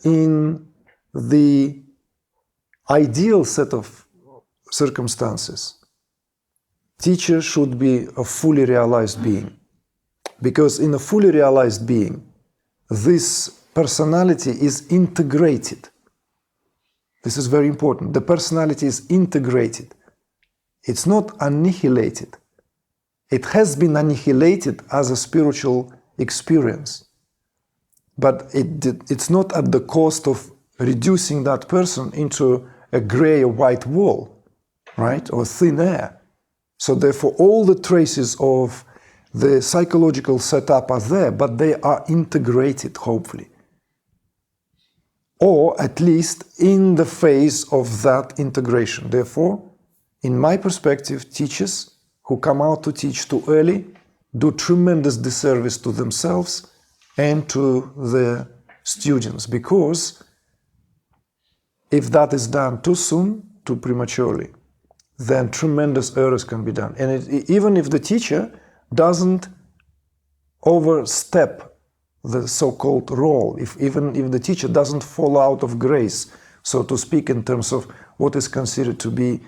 in the ideal set of circumstances, teacher should be a fully realized being. Because in a fully realized being, this personality is integrated. This is very important. The personality is integrated. It's not annihilated. It has been annihilated as a spiritual experience. But it's not at the cost of reducing that person into a gray or white wall, right? Or thin air. So therefore, all the traces of the psychological setup are there, but they are integrated, hopefully. Or at least in the phase of that integration. Therefore, in my perspective, teachers who come out to teach too early do tremendous disservice to themselves and to the students, because if that is done too soon, too prematurely, then tremendous errors can be done. And even if the teacher doesn't overstep the so-called role, even if the teacher doesn't fall out of grace, so to speak, in terms of what is considered to be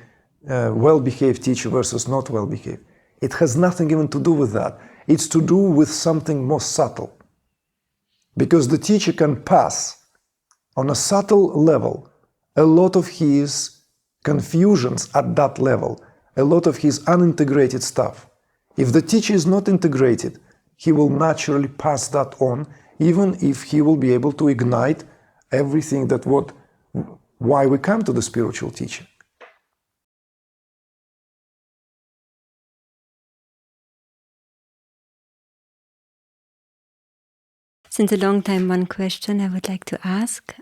a well-behaved teacher versus not well-behaved, it has nothing even to do with that. It's to do with something more subtle. Because the teacher can pass on a subtle level a lot of his confusions at that level, a lot of his unintegrated stuff. If the teacher is not integrated, he will naturally pass that on, even if he will be able to ignite everything why we come to the spiritual teaching. Since a long time, one question I would like to ask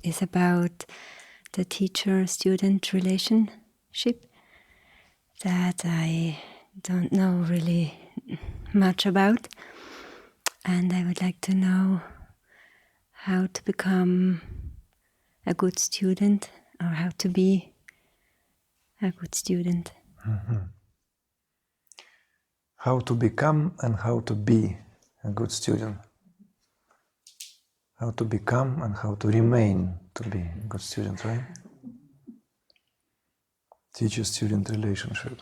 is about the teacher-student relationship that I don't know really much about. And I would like to know how to become a good student, or how to be a good student. Mm-hmm. How to become and how to be a good student. How to become and how to remain to be a good student, right? Teacher-student relationship.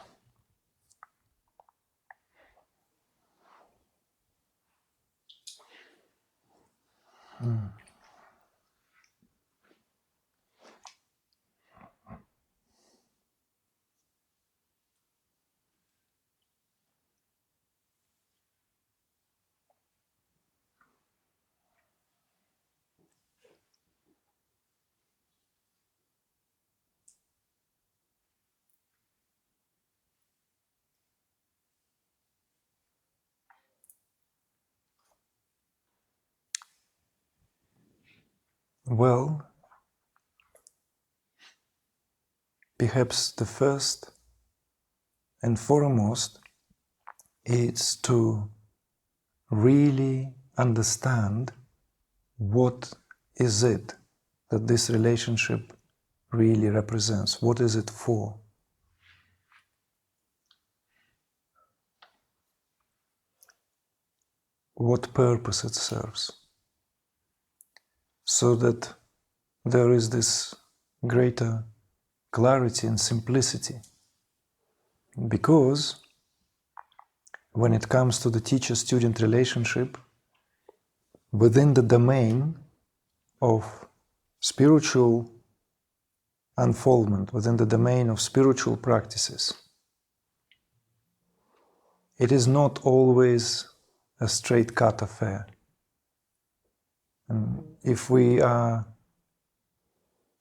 Well, perhaps the first and foremost is to really understand what is it that this relationship really represents. What is it for? What purpose it serves? So that there is this greater clarity and simplicity. Because when it comes to the teacher-student relationship, within the domain of spiritual unfoldment, within the domain of spiritual practices, it is not always a straight-cut affair. And if we are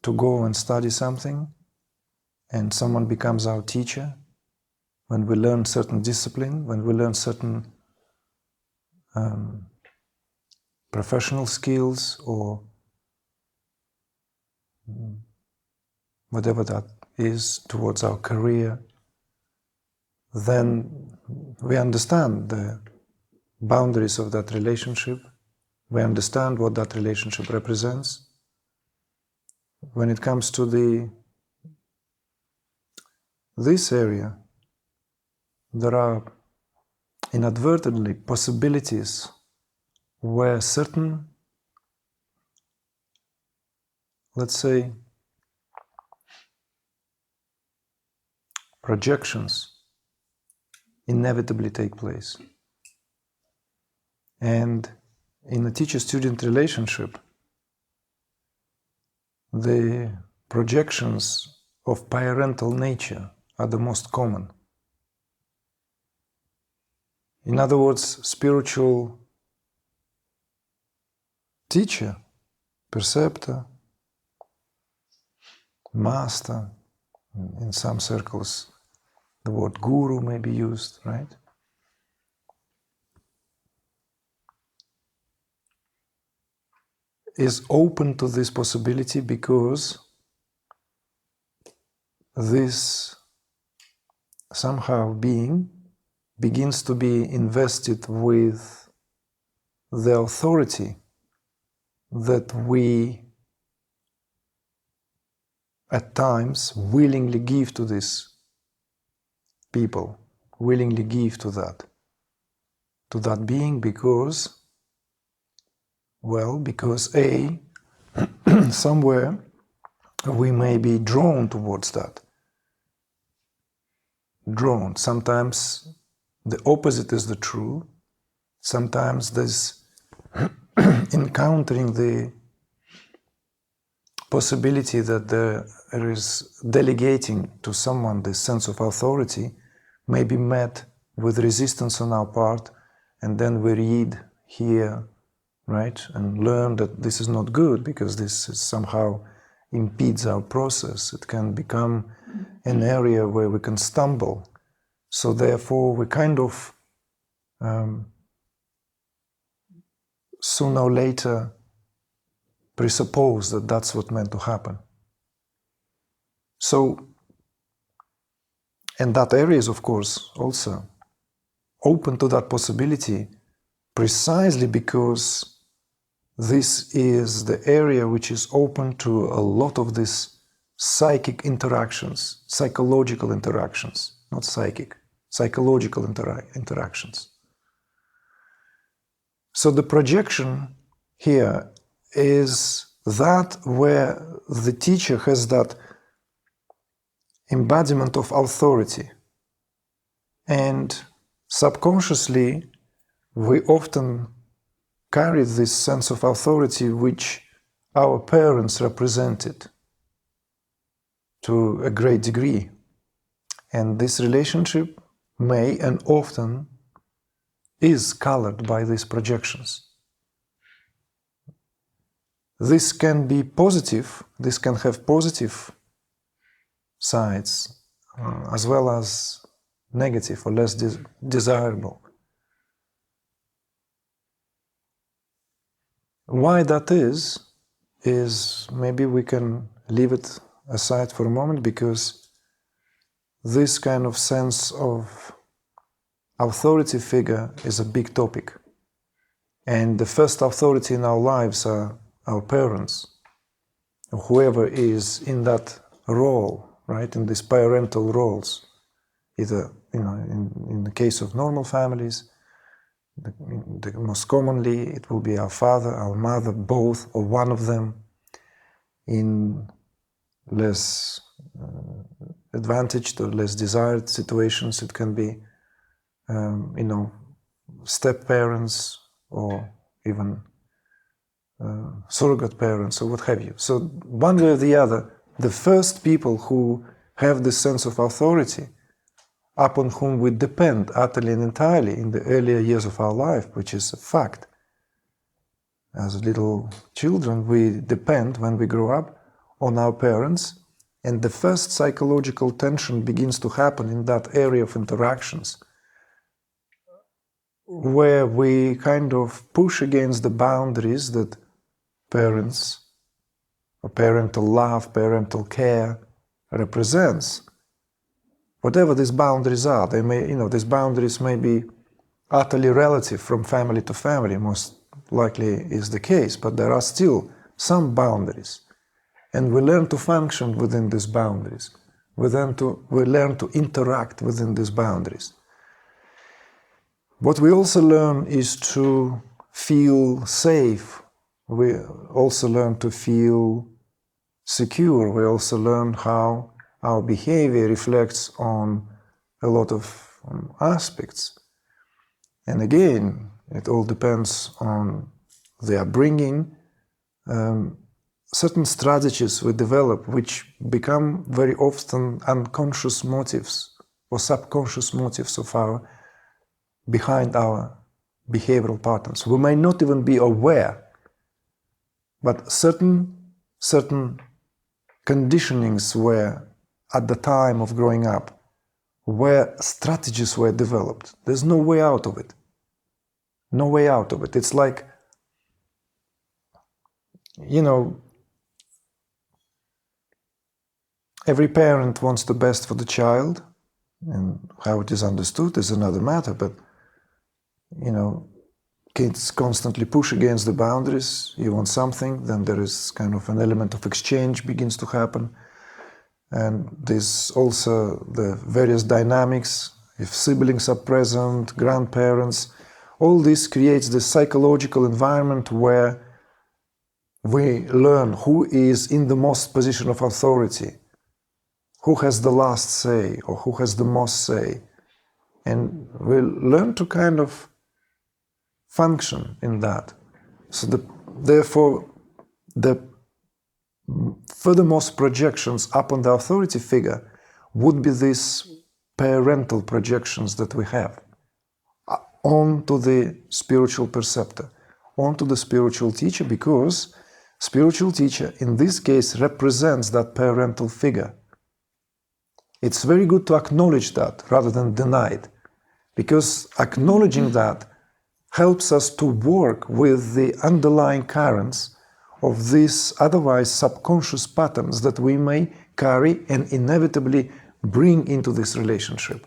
to go and study something, and someone becomes our teacher, when we learn certain discipline, when we learn certain professional skills, or whatever that is towards our career, then we understand the boundaries of that relationship. We understand what that relationship represents. When it comes to this area, there are inadvertently possibilities where certain let's say, projections inevitably take place. And in a teacher-student relationship, the projections of parental nature are the most common. In other words, spiritual teacher, preceptor, master, in some circles the word guru may be used, right? Is open to this possibility because this somehow being begins to be invested with the authority that we at times willingly give to these people, willingly give to that being because, well, because A, somewhere we may be drawn towards that. Drawn. Sometimes the opposite is the true. Sometimes there's encountering the possibility that there is delegating to someone this sense of authority may be met with resistance on our part, and then we read, hear, right, and learn that this is not good because this is somehow impedes our process. It can become an area where we can stumble. So therefore we kind of sooner or later presuppose that that's what meant to happen. So, and that area is of course also open to that possibility precisely because this is the area which is open to a lot of these psychic interactions, psychological interactions, not psychic, psychological interactions. So the projection here is that where the teacher has that embodiment of authority, and subconsciously we often carry this sense of authority which our parents represented to a great degree, and this relationship may and often is colored by these projections. This can be positive, this can have positive sides as well as negative or less desirable. Why that is maybe we can leave it aside for a moment, because this kind of sense of authority figure is a big topic. And the first authority in our lives are our parents, whoever is in that role, right, in these parental roles. Either, in the case of normal families, the most commonly it will be our father, our mother, both or one of them. In less advantaged or less desired situations, it can be, step parents or even surrogate parents or what have you. So one way or the other, the first people who have this sense of authority, upon whom we depend utterly and entirely in the earlier years of our life, which is a fact. As little children, we depend, when we grow up, on our parents, and the first psychological tension begins to happen in that area of interactions, where we kind of push against the boundaries that parents, or parental love, parental care represents. Whatever these boundaries are, they may, these boundaries may be utterly relative from family to family, most likely is the case, but there are still some boundaries. And we learn to function within these boundaries. We learn to interact within these boundaries. What we also learn is to feel safe. We also learn to feel secure, we also learn how our behavior reflects on a lot of aspects. And again, it all depends on the upbringing. Certain strategies we develop which become very often unconscious motives or subconscious motives of our behind our behavioral patterns. We may not even be aware, but certain conditionings were at the time of growing up, where strategies were developed. There's no way out of it. No way out of it. It's like, you know, every parent wants the best for the child, and how it is understood is another matter, but, you know, kids constantly push against the boundaries. You want something, then there is kind of an element of exchange begins to happen. And there's also the various dynamics, if siblings are present, grandparents, all this creates the psychological environment where we learn who is in the most position of authority, who has the last say or who has the most say. And we learn to kind of function in that. So therefore, the furthermost projections upon the authority figure would be these parental projections that we have onto the spiritual perceptor, onto the spiritual teacher, because spiritual teacher in this case represents that parental figure. It's very good to acknowledge that rather than deny it, because acknowledging that helps us to work with the underlying currents of these otherwise subconscious patterns that we may carry and inevitably bring into this relationship.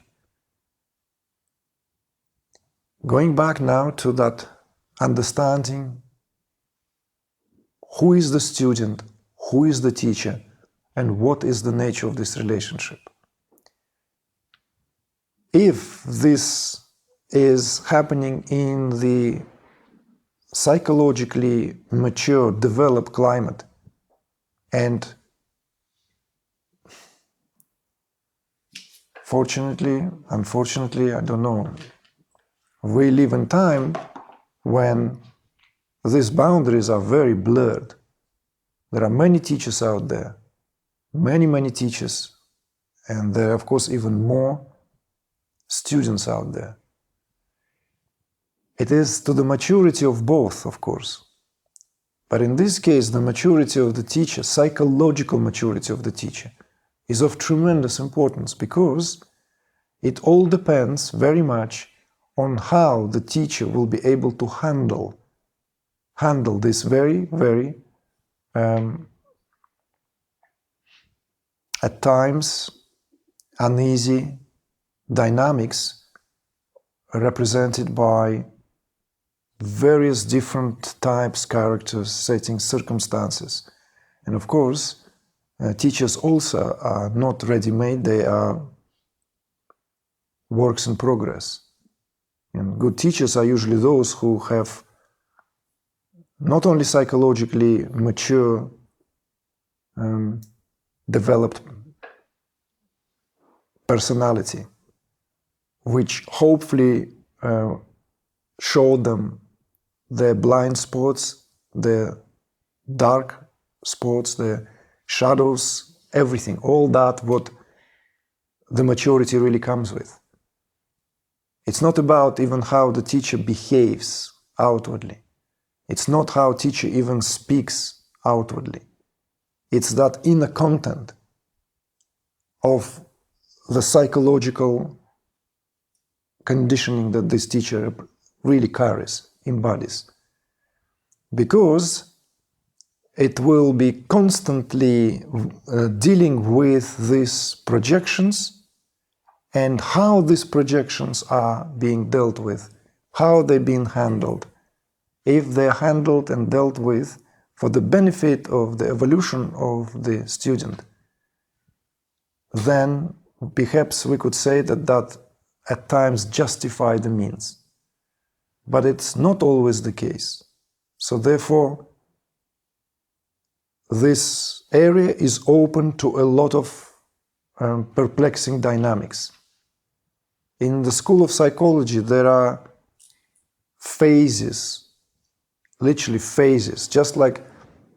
Going back now to that understanding, who is the student, who is the teacher, and what is the nature of this relationship. If this is happening in the psychologically mature, developed climate, and fortunately, unfortunately, I don't know, we live in time when these boundaries are very blurred. There are many teachers out there, many teachers, and there are of course even more students out there. It is to the maturity of both, of course. But in this case, the maturity of the teacher, psychological maturity of the teacher, is of tremendous importance, because it all depends very much on how the teacher will be able to handle this very at times uneasy dynamics represented by various different types, characters, settings, circumstances. And of course, teachers also are not ready-made, they are works in progress. And good teachers are usually those who have not only psychologically mature, developed personality, which hopefully show them their blind spots, their dark spots, their shadows, everything, all that what the maturity really comes with. It's not about even how the teacher behaves outwardly. It's not how teacher even speaks outwardly. It's that inner content of the psychological conditioning that this teacher really carries, embodies. Because it will be constantly dealing with these projections and how these projections are being dealt with, how they're being handled. If they're handled and dealt with for the benefit of the evolution of the student, then perhaps we could say that at times justify the means. But it's not always the case. So therefore, this area is open to a lot of perplexing dynamics. In the school of psychology, there are phases, literally phases, just like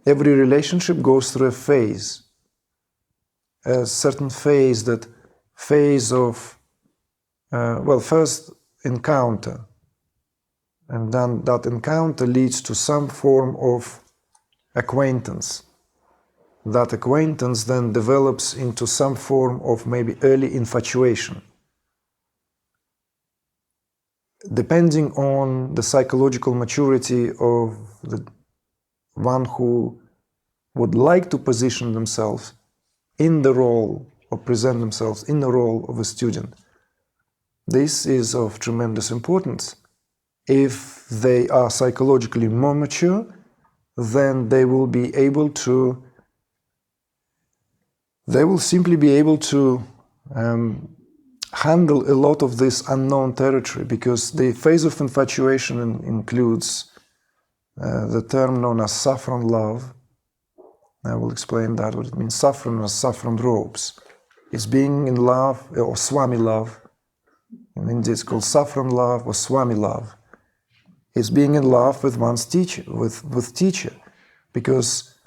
every relationship goes through a phase. A certain phase, that phase of, first encounter, and then that encounter leads to some form of acquaintance. That acquaintance then develops into some form of maybe early infatuation. Depending on the psychological maturity of the one who would like to position themselves in the role or present themselves in the role of a student, this is of tremendous importance. If they are psychologically more mature, then they will simply be able to handle a lot of this unknown territory, because the phase of infatuation includes the term known as saffron love. I will explain that, what it means. Saffron or saffron robes. It's being in love, or swami love. In India it's called saffron love or swami love. It's being in love with one's teacher, with teacher, because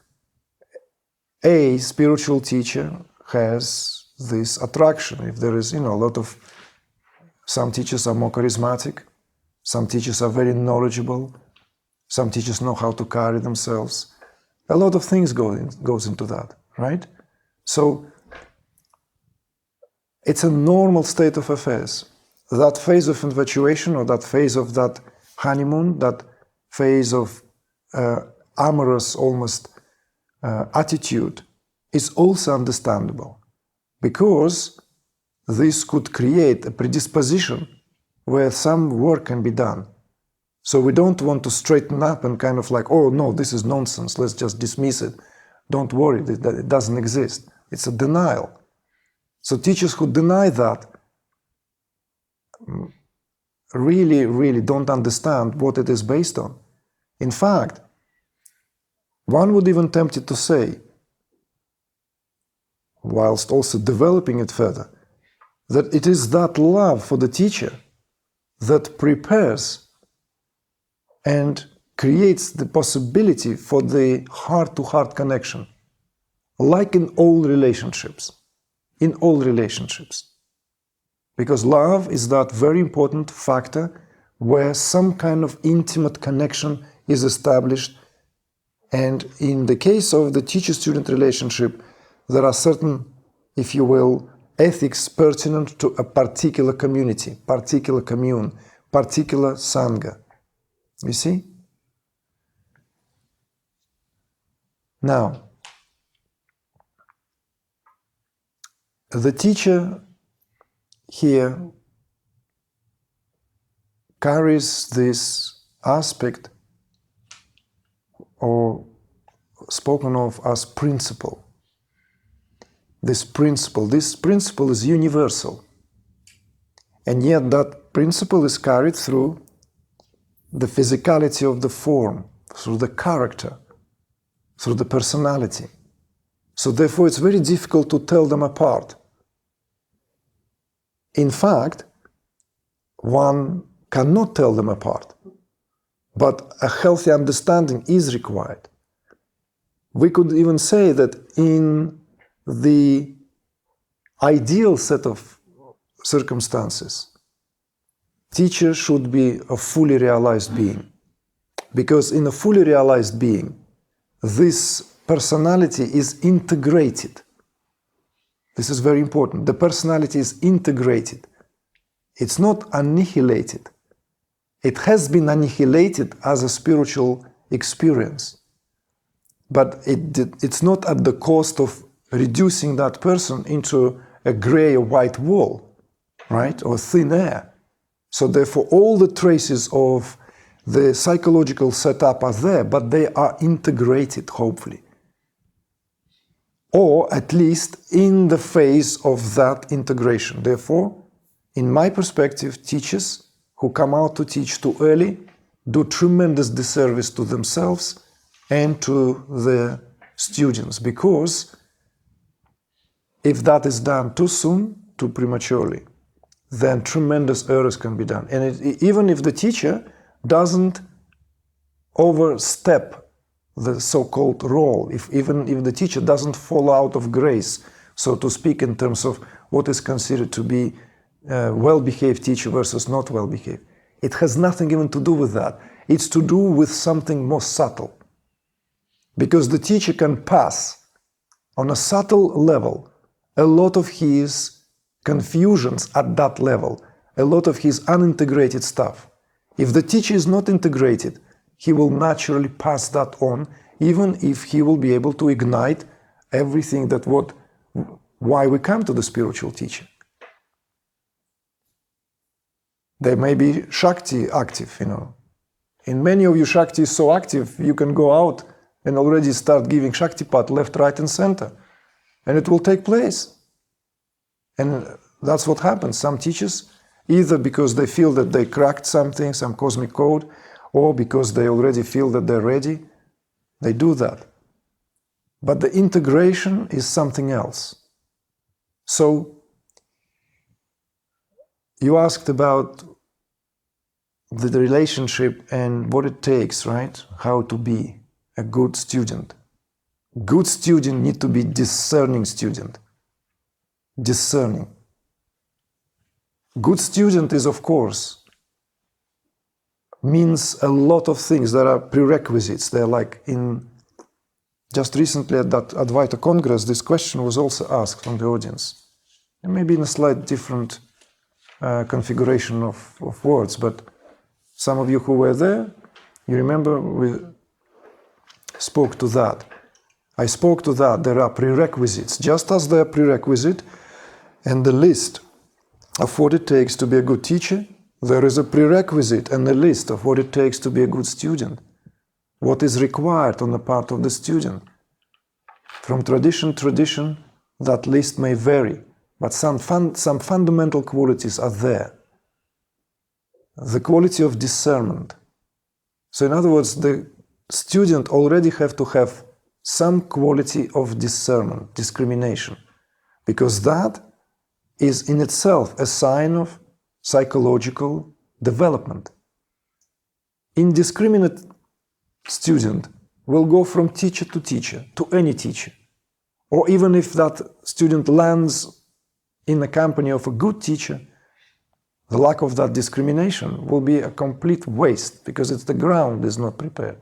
a spiritual teacher has this attraction. If there is, some teachers are more charismatic, some teachers are very knowledgeable, some teachers know how to carry themselves. A lot of things goes into that, right? So it's a normal state of affairs. That phase of infatuation, or that phase of that honeymoon, that phase of amorous almost attitude, is also understandable, because this could create a predisposition where some work can be done. So we don't want to straighten up and kind of like, oh no, this is nonsense, let's just dismiss it. Don't worry, it doesn't exist. It's a denial. So teachers who deny that really don't understand what it is based on. In fact, one would even tempt it to say, whilst also developing it further, that it is that love for the teacher that prepares and creates the possibility for the heart-to-heart connection, like in all relationships. Because love is that very important factor where some kind of intimate connection is established. And in the case of the teacher-student relationship, there are certain, if you will, ethics pertinent to a particular community, particular commune, particular sangha. You see? Now, the teacher here carries this aspect, or spoken of as principle. This principle is universal. And yet that principle is carried through the physicality of the form, through the character, through the personality. So therefore it's very difficult to tell them apart. In fact, one cannot tell them apart, but a healthy understanding is required. We could even say that in the ideal set of circumstances, teacher should be a fully realized being. Because in a fully realized being, this personality is integrated. This is very important. The personality is integrated. It's not annihilated. It has been annihilated as a spiritual experience. But it's not at the cost of reducing that person into a gray or white wall, right? Or thin air. So therefore all the traces of the psychological setup are there, but they are integrated, hopefully. Or at least in the phase of that integration. Therefore, in my perspective, teachers who come out to teach too early do tremendous disservice to themselves and to the students, because if that is done too soon, too prematurely, then tremendous errors can be done. And even if the teacher doesn't overstep the so-called role, even if the teacher doesn't fall out of grace, so to speak, in terms of what is considered to be a well-behaved teacher versus not well-behaved, it has nothing even to do with that. It's to do with something more subtle. Because the teacher can pass on a subtle level a lot of his confusions at that level, a lot of his unintegrated stuff. If the teacher is not integrated, he will naturally pass that on, even if he will be able to ignite everything why we come to the spiritual teacher. There may be Shakti active, In many of you, Shakti is so active, you can go out and already start giving Shaktipat left, right, and center. And it will take place. And that's what happens. Some teachers, either because they feel that they cracked something, some cosmic code, or because they already feel that they're ready, they do that. But the integration is something else. So, you asked about the relationship and what it takes, right? How to be a good student. Good student need to be discerning student. Discerning. Good student is, of course, means a lot of things. There are prerequisites. They're like just recently at that Advaita Congress, this question was also asked from the audience. And maybe in a slight different configuration of words, but some of you who were there, you remember we spoke to that. I spoke to that. There are prerequisites, just as there are prerequisite and the list of what it takes to be a good teacher, there is a prerequisite and a list of what it takes to be a good student. What is required on the part of the student. From tradition to tradition, that list may vary, but some fundamental qualities are there. The quality of discernment. So in other words, the student already have to have some quality of discernment, discrimination, because that is in itself a sign of psychological development. Indiscriminate student will go from teacher to any teacher. Or even if that student lands in the company of a good teacher, the lack of that discrimination will be a complete waste because the ground is not prepared.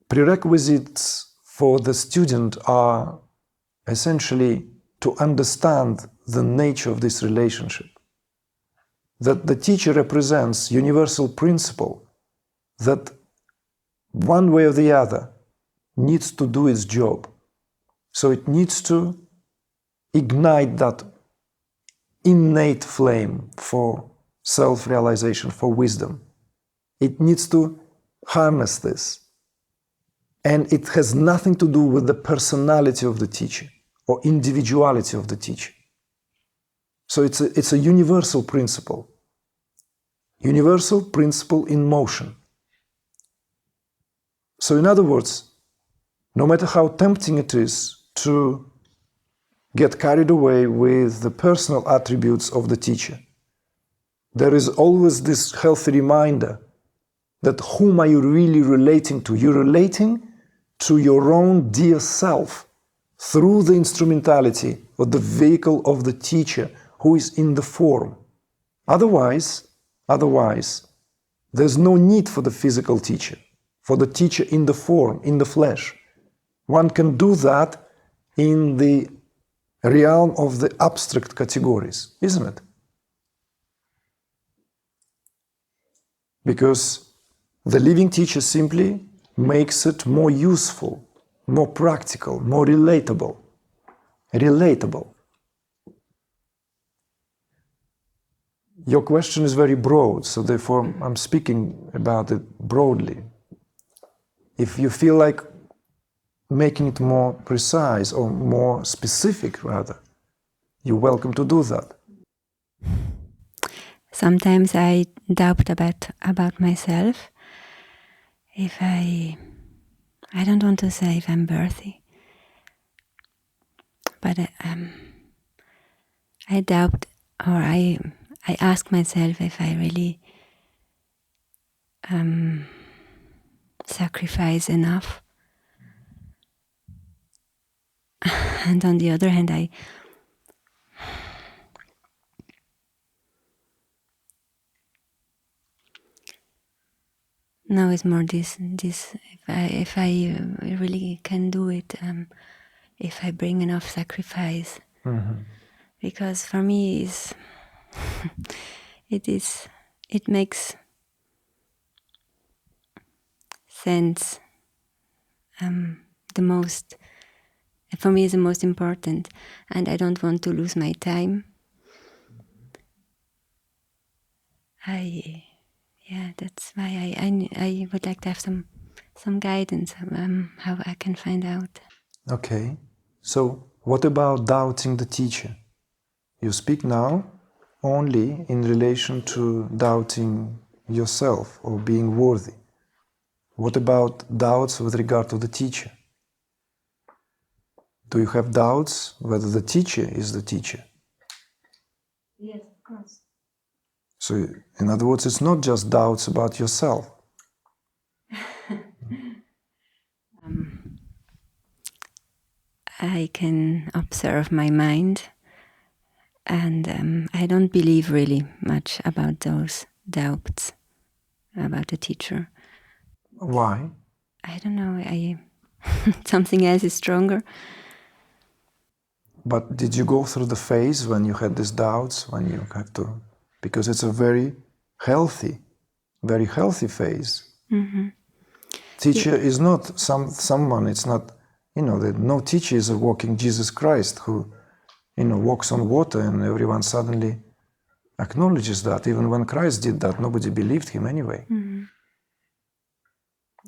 Prerequisites for the student are essentially to understand the nature of this relationship. That the teacher represents universal principle that one way or the other needs to do its job. So it needs to ignite that innate flame for self-realization, for wisdom. It needs to harness this. And it has nothing to do with the personality of the teacher or individuality of the teacher. So it's a universal principle. Universal principle in motion. So in other words, no matter how tempting it is to get carried away with the personal attributes of the teacher, there is always this healthy reminder that whom are you really relating to? You're relating to your own dear self through the instrumentality or the vehicle of the teacher who is in the form. Otherwise, there's no need for the physical teacher, for the teacher in the form, in the flesh. One can do that in the realm of the abstract categories, isn't it? Because the living teacher simply makes it more useful, more practical, more relatable. Relatable. Your question is very broad, so therefore I'm speaking about it broadly. If you feel like making it more precise or more specific, rather, you're welcome to do that. Sometimes I doubt about myself, if I don't want to say if I'm worthy, but I doubt, or I ask myself if I really sacrifice enough. And on the other hand, now it's more this if I really can do it, if I bring enough sacrifice, because for me it makes sense. The most, for me, is the most important, and I don't want to lose my time. That's why I would like to have some guidance how I can find out. Okay. So what about doubting the teacher? You speak now only in relation to doubting yourself or being worthy. What about doubts with regard to the teacher? Do you have doubts whether the teacher is the teacher? Yes, of course. So, in other words, it's not just doubts about yourself. I can observe my mind, and I don't believe really much about those doubts about the teacher. Why? I don't know. Something else is stronger. But did you go through the phase when you had these doubts, when you have to? Because it's a very healthy phase. Mm-hmm. Teacher is not someone. It's not, no teacher is a walking Jesus Christ who, walks on water, and everyone suddenly acknowledges that. Even when Christ did that, nobody believed him anyway. Mm-hmm.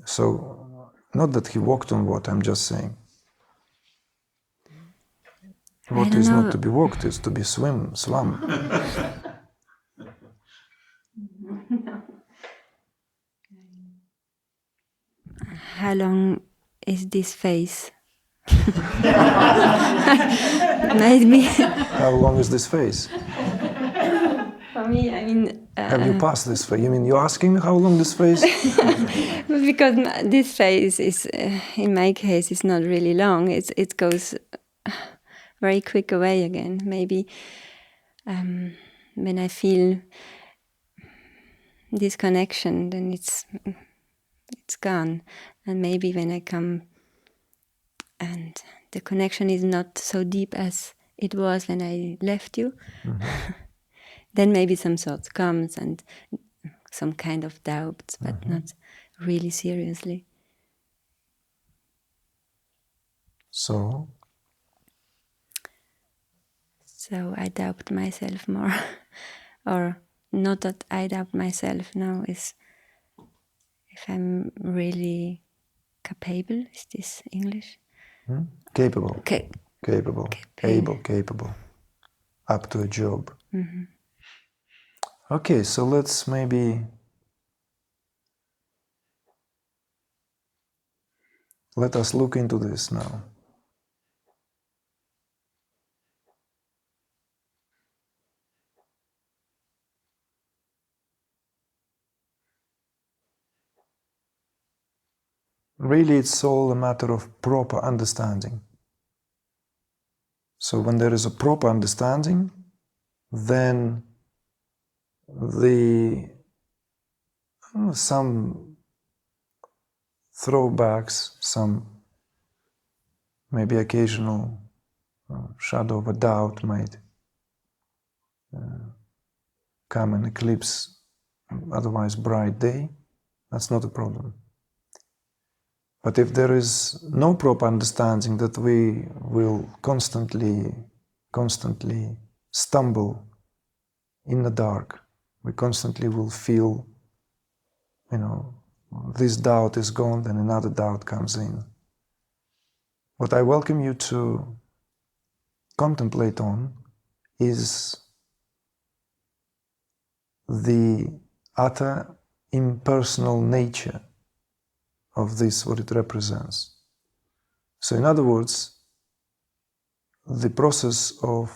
So, not that he walked on water. I'm just saying. What is not to be walked is to be swum. How long is this phase? Maybe. How long is this phase? For me, I mean. Have you passed this phase? You mean you're asking me how long this phase? Because this phase is, in my case, is not really long. It goes very quick away again. Maybe when I feel this connection, then it's gone. And maybe when I come and the connection is not so deep as it was when I left you, then maybe some thoughts comes and some kind of doubts, but not really seriously. So I doubt myself more. Or not that I doubt myself now, is if I'm really capable. Is this English? capable. Capable. Capable. Up to a job. Okay, so let's maybe let us look into this now. Really, it's all a matter of proper understanding. So when there is a proper understanding, then some throwbacks, some maybe occasional shadow of a doubt might come and eclipse otherwise bright day. That's not a problem. But if there is no proper understanding, that we will constantly stumble in the dark. We constantly will feel, this doubt is gone, then another doubt comes in. What I welcome you to contemplate on is the utter impersonal nature of this, what it represents. So in other words, the process of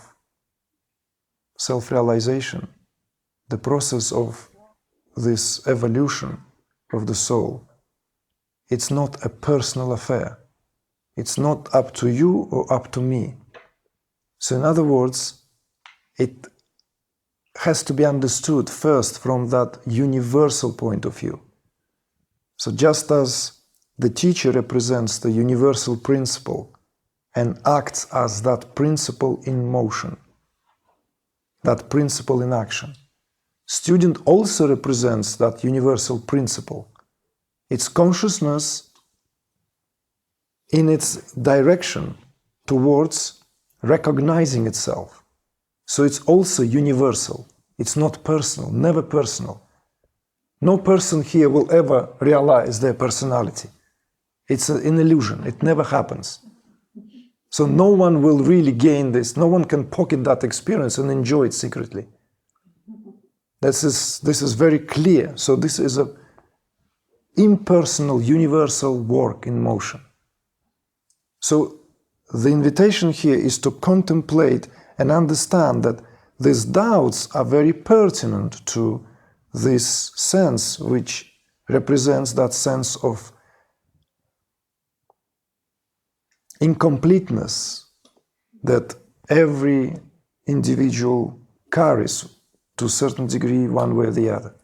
self-realization, the process of this evolution of the soul, it's not a personal affair. It's not up to you or up to me. So in other words, it has to be understood first from that universal point of view. So just as the teacher represents the universal principle and acts as that principle in motion, that principle in action, student also represents that universal principle. It's consciousness in its direction towards recognizing itself. So it's also universal. It's not personal, never personal. No person here will ever realize their personality. It's an illusion. It never happens. So no one will really gain this. No one can pocket that experience and enjoy it secretly. This is very clear. So this is an impersonal, universal work in motion. So the invitation here is to contemplate and understand that these doubts are very pertinent to this sense, which represents that sense of incompleteness that every individual carries to a certain degree, one way or the other.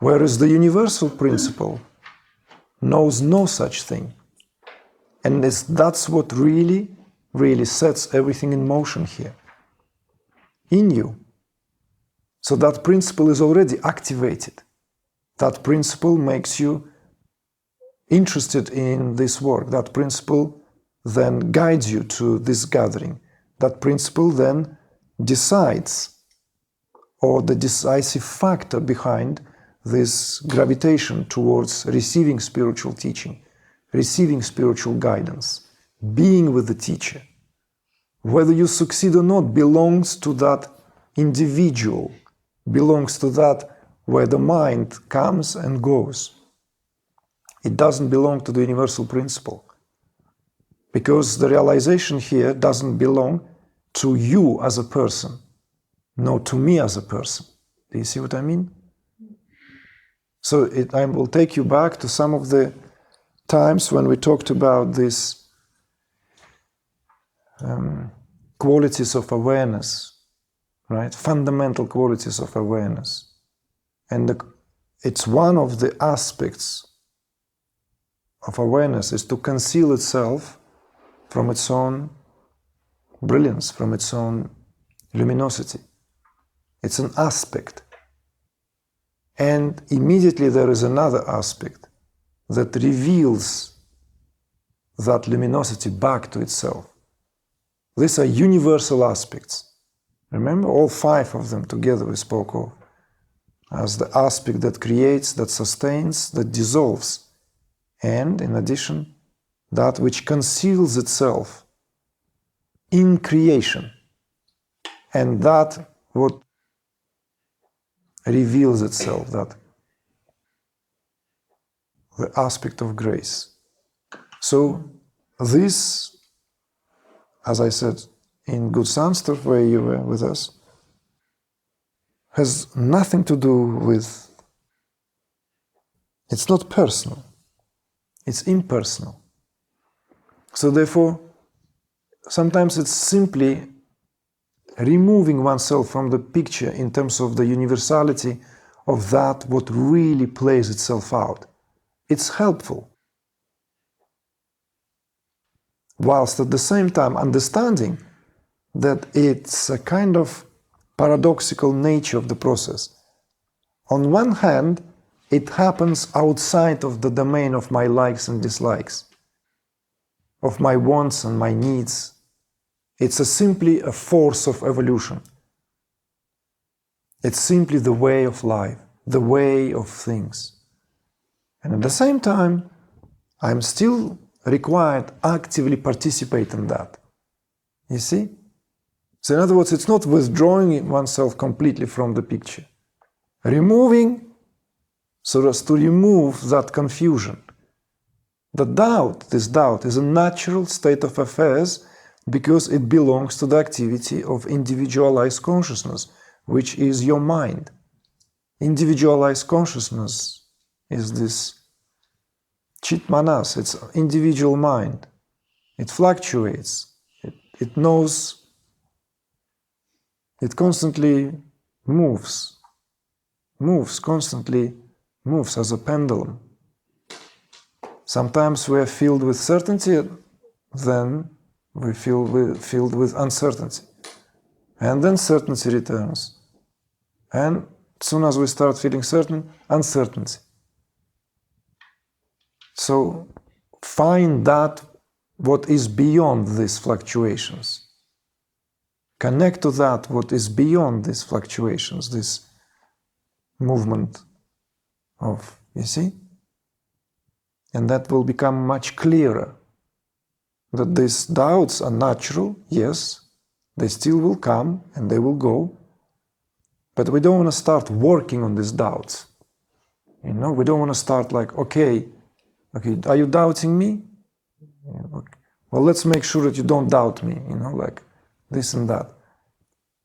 Whereas the universal principle knows no such thing. And that's what really sets everything in motion here, in you. So that principle is already activated. That principle makes you interested in this work. That principle then guides you to this gathering. That principle then decides, or the decisive factor behind this gravitation towards receiving spiritual teaching, receiving spiritual guidance, being with the teacher. Whether you succeed or not belongs to that individual, belongs to that where the mind comes and goes. It doesn't belong to the universal principle. Because the realization here doesn't belong to you as a person, nor to me as a person. Do you see what I mean? So I will take you back to some of the times when we talked about these qualities of awareness, right? Fundamental qualities of awareness. And it's one of the aspects of awareness is to conceal itself from its own brilliance, from its own luminosity. It's an aspect. And immediately there is another aspect that reveals that luminosity back to itself. These are universal aspects. Remember, all 5 of them together we spoke of as the aspect that creates, that sustains, that dissolves, and in addition, that which conceals itself in creation, and that what reveals itself, that the aspect of grace. So this, as I said, in Good Sanskrit, where you were with us, has nothing to do with, it's not personal, it's impersonal. So therefore, sometimes it's simply removing oneself from the picture in terms of the universality of that what really plays itself out. It's helpful. Whilst at the same time understanding that it's a kind of paradoxical nature of the process. On one hand, it happens outside of the domain of my likes and dislikes, of my wants and my needs. It's simply a force of evolution. It's simply the way of life, the way of things. And at the same time, I'm still required to actively participate in that. You see? So in other words, it's not withdrawing oneself completely from the picture. Removing, so as to remove that confusion, The doubt, this doubt, is a natural state of affairs because it belongs to the activity of individualized consciousness, which is your mind. Individualized consciousness is this chit manas, it's individual mind. It fluctuates, it knows, it constantly moves, constantly moves as a pendulum. Sometimes we are filled with certainty, then we feel filled with uncertainty. And then certainty returns. And as soon as we start feeling certain, uncertainty. So find that what is beyond these fluctuations. Connect to that what is beyond these fluctuations, this movement of, you see? And that will become much clearer. That these doubts are natural, yes, they still will come and they will go, but we don't want to start working on these doubts. You know, we don't want to start like, okay, are you doubting me? Okay. Well, let's make sure that you don't doubt me, you know, like this and that.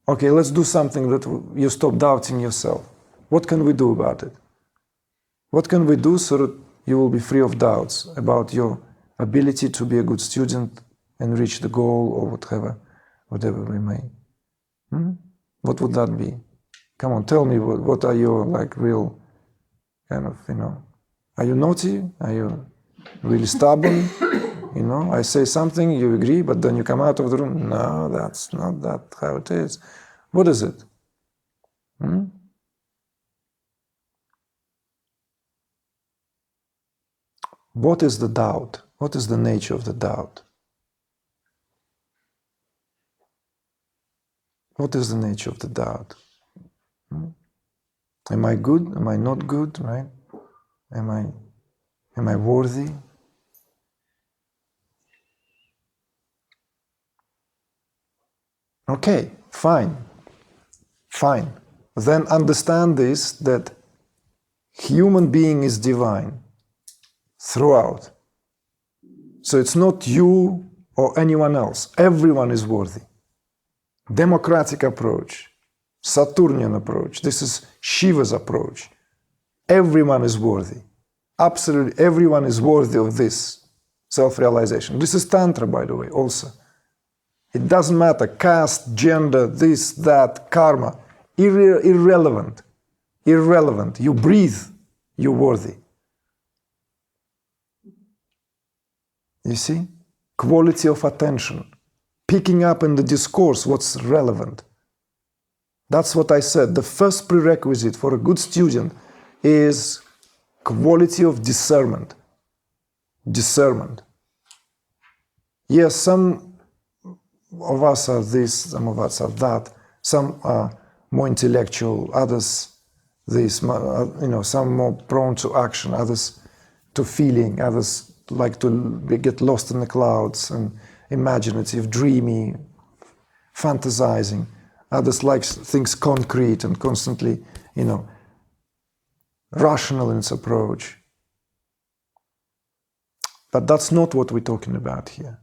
Okay, let's do something that you stop doubting yourself. What can we do about it? What can we do so that you will be free of doubts about your ability to be a good student and reach the goal or whatever we may. What would that be? Come on, tell me what are your like real kind of, you know, are you naughty? Are you really stubborn? You know, I say something, you agree, but then you come out of the room. No, that's not that how it is. What is it? What is the doubt? What is the nature of the doubt? What is the nature of the doubt? Am I good? Am I not good? Right? Am I worthy? Okay, fine. Then understand this, that human being is divine throughout. So it's not you or anyone else. Everyone is worthy. Democratic approach, Saturnian approach. This is Shiva's approach. Everyone is worthy. Absolutely everyone is worthy of this self-realization. This is Tantra, by the way, also. It doesn't matter, caste, gender, this, that, karma. Irrelevant. Irrelevant. You breathe, you're worthy. You see? Quality of attention. Picking up in the discourse what's relevant. That's what I said. The first prerequisite for a good student is quality of discernment. Discernment. Yes, some of us are this, some of us are that. Some are more intellectual, others this, you know, some more prone to action, others to feeling, others like to get lost in the clouds and imaginative, dreamy, fantasizing. Others like things concrete and constantly, you know, rational in its approach. But that's not what we're talking about here.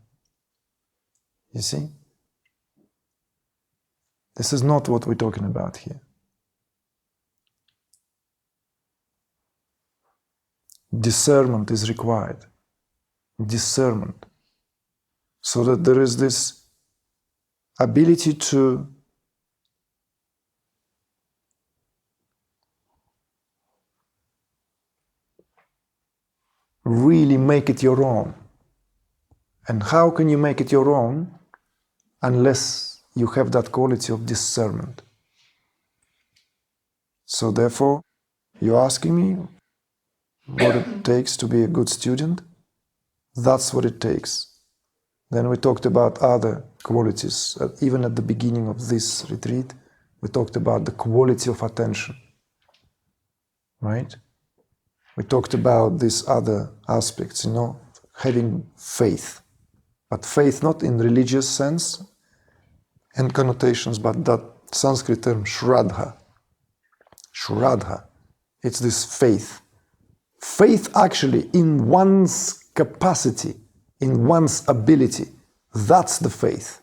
You see? This is not what we're talking about here. Discernment is required. Discernment. So that there is this ability to really make it your own. And how can you make it your own unless you have that quality of discernment? So therefore, you're asking me what it takes to be a good student? That's what it takes. Then we talked about other qualities. Even at the beginning of this retreat, we talked about the quality of attention. Right? We talked about these other aspects, you know, having faith. But faith not in religious sense and connotations, but that Sanskrit term Shraddha. Shraddha. It's this faith. Faith actually in one's capacity, in one's ability. That's the faith.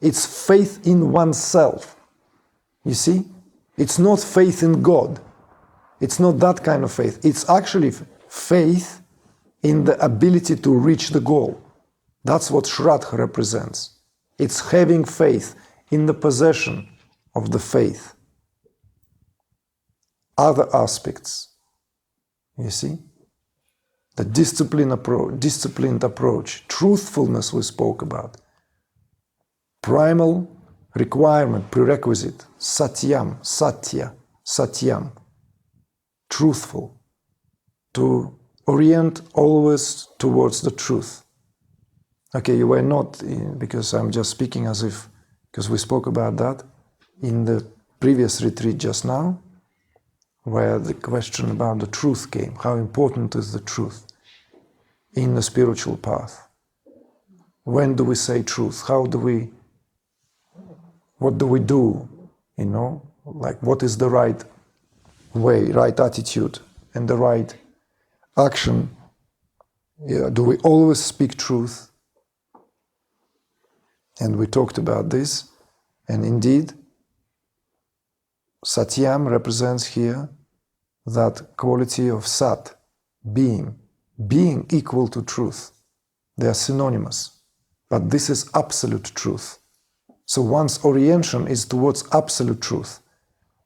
It's faith in oneself. You see? It's not faith in God. It's not that kind of faith. It's actually faith in the ability to reach the goal. That's what Shraddha represents. It's having faith in the possession of the faith. Other aspects, you see? The disciplined approach, truthfulness we spoke about. Primal requirement, prerequisite, Satyam, Satyam, truthful, to orient always towards the truth. Okay, you were not, because I'm just speaking as if, because we spoke about that in the previous retreat just now, where the question about the truth came. How important is the truth in the spiritual path? When do we say truth? What do we do? You know, like what is the right way, right attitude, and the right action? Yeah, do we always speak truth? And we talked about this, and indeed, Satyam represents here that quality of Sat, being equal to truth. They are synonymous, but this is absolute truth. So one's orientation is towards absolute truth,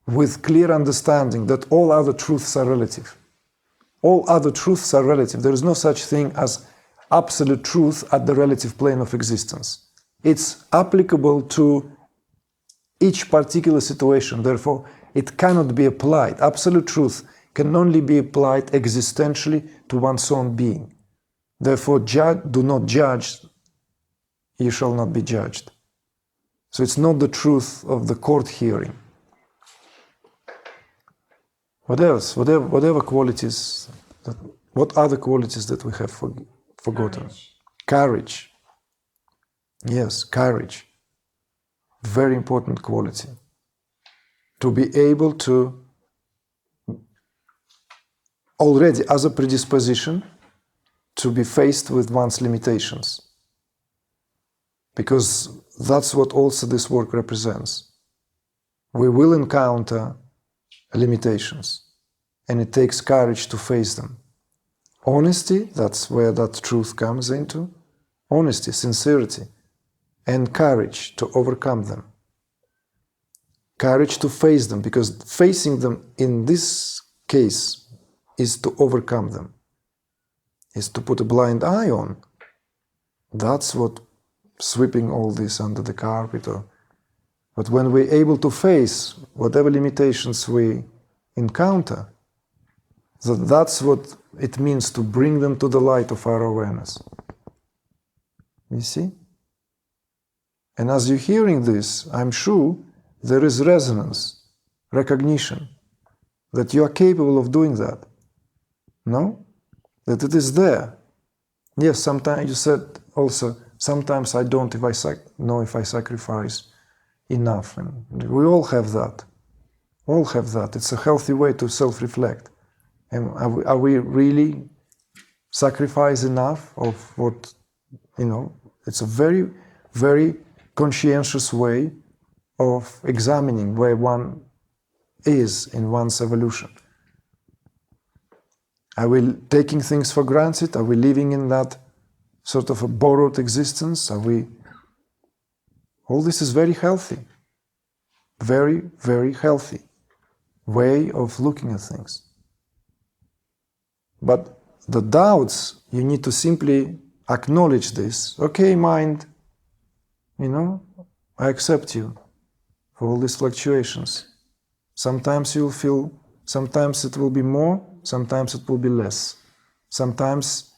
with clear understanding that all other truths are relative. All other truths are relative. There is no such thing as absolute truth at the relative plane of existence. It's applicable to each particular situation, therefore it cannot be applied. Absolute truth can only be applied existentially to one's own being. Therefore, do not judge, you shall not be judged. So it's not the truth of the court hearing. What else? Whatever qualities, what other qualities that we have forgotten? Courage. Yes, courage. Very important quality. To be able to, already as a predisposition, to be faced with one's limitations. Because that's what also this work represents. We will encounter limitations, and it takes courage to face them. Honesty, that's where that truth comes into. Honesty, sincerity, and courage to overcome them. Courage to face them, because facing them in this case is to overcome them, is to put a blind eye on. That's what sweeping all this under the carpet. But when we're able to face whatever limitations we encounter, that's what it means to bring them to the light of our awareness. You see? And as you're hearing this, I'm sure there is resonance, recognition, that you are capable of doing that. No? That it is there. Yes, sometimes you said also, sometimes I don't know if I sacrifice enough. And we all have that. All have that. It's a healthy way to self-reflect. And are we really sacrifice enough of what, it's a very, very conscientious way of examining where one is in one's evolution. Are we taking things for granted? Are we living in that sort of a borrowed existence? All this is very healthy. Very, very healthy way of looking at things. But the doubts, you need to simply acknowledge this. Okay, mind, I accept you for all these fluctuations. Sometimes you'll feel, sometimes it will be more, sometimes it will be less. Sometimes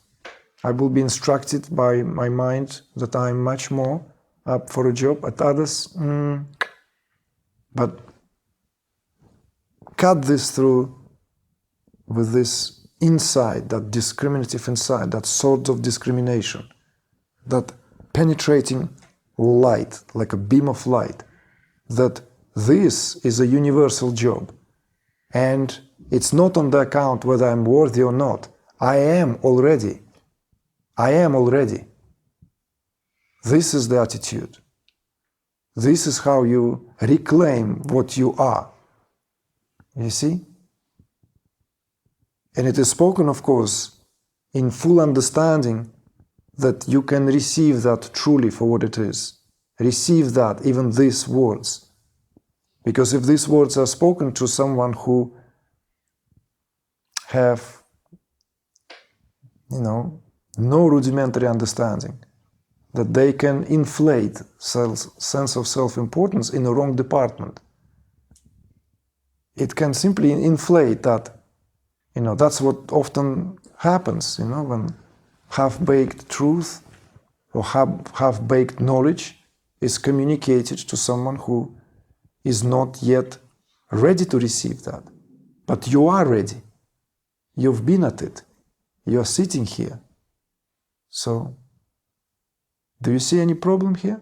I will be instructed by my mind that I'm much more up for a job. At others, But cut this through with this insight, that discriminative insight, that sort of discrimination, that penetrating light, like a beam of light, that this is a universal job. And it's not on the account whether I'm worthy or not. I am already. I am already. This is the attitude. This is how you reclaim what you are. You see? And it is spoken, of course, in full understanding that you can receive that truly for what it is. Receive that, even these words. Because if these words are spoken to someone who have, no rudimentary understanding, that they can inflate sense of self-importance in the wrong department. It can simply inflate that. That's what often happens, when half-baked truth or half-baked knowledge is communicated to someone who is not yet ready to receive that. But you are ready. You've been at it. You are sitting here. So, do you see any problem here?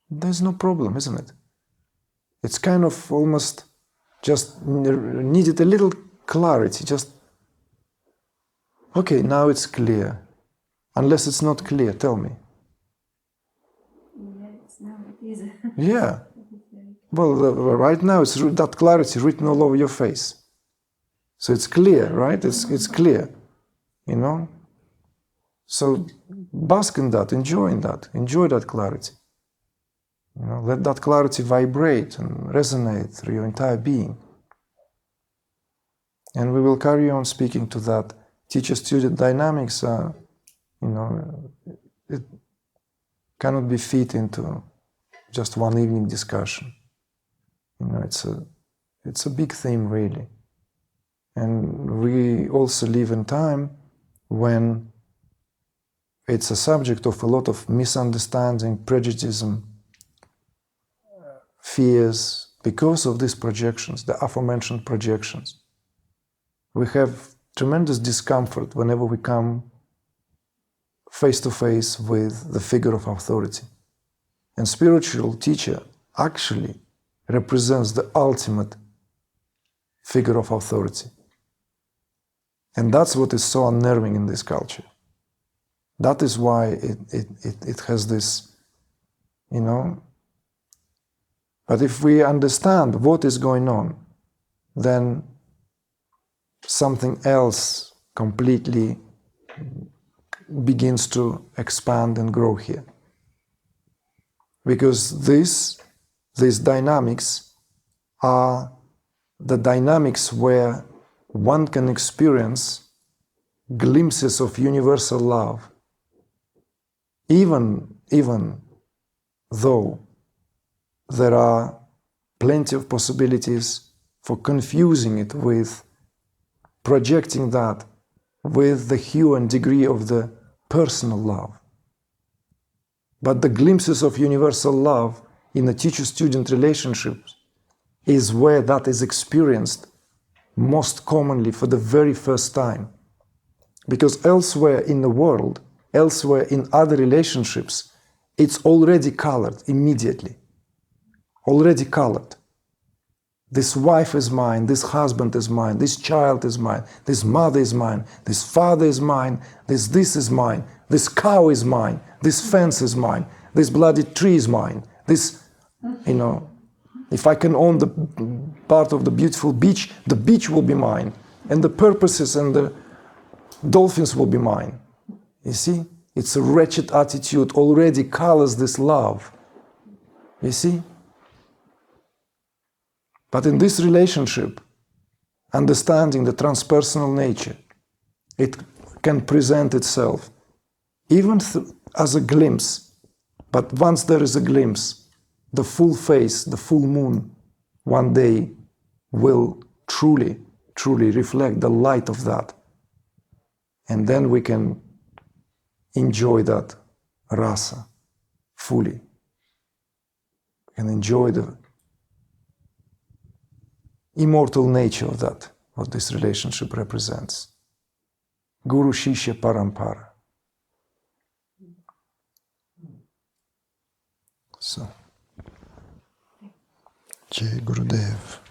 There's no problem, isn't it? It's kind of almost just needed a little clarity. Just, okay, now it's clear. Unless it's not clear, tell me. Yes, now it is. Yeah. Well, right now it's that clarity written all over your face. So it's clear, right? It's clear, So bask in that, enjoy that clarity. Let that clarity vibrate and resonate through your entire being. And we will carry on speaking to that. Teacher-student dynamics are, it cannot be fit into just one evening discussion. It's a big theme, really. And we also live in time when it's a subject of a lot of misunderstanding, prejudice, fears, because of these projections, the aforementioned projections. We have tremendous discomfort whenever we come face to face with the figure of authority. And spiritual teacher actually represents the ultimate figure of authority. And that's what is so unnerving in this culture. That is why it has this, But if we understand what is going on, then something else completely begins to expand and grow here. Because these dynamics are the dynamics where one can experience glimpses of universal love, even though there are plenty of possibilities for confusing it with projecting that with the hue and degree of the personal love. But the glimpses of universal love in the teacher-student relationships is where that is experienced most commonly for the very first time. Because elsewhere in the world, elsewhere in other relationships, it's already colored immediately. Already colored. This wife is mine, this husband is mine, this child is mine, this mother is mine, this father is mine, this is mine, this cow is mine, this fence is mine, this bloody tree is mine, this, if I can own the part of the beautiful beach, the beach will be mine, and the purposes and the dolphins will be mine. You see? It's a wretched attitude already colors this love. You see? But in this relationship, understanding the transpersonal nature, it can present itself even as a glimpse. But once there is a glimpse, the full face, the full moon, one day will truly, truly reflect the light of that. And then we can enjoy that rasa fully. We can enjoy the immortal nature of that, what this relationship represents. Guru Shishya Parampara. So, Jai Gurudev.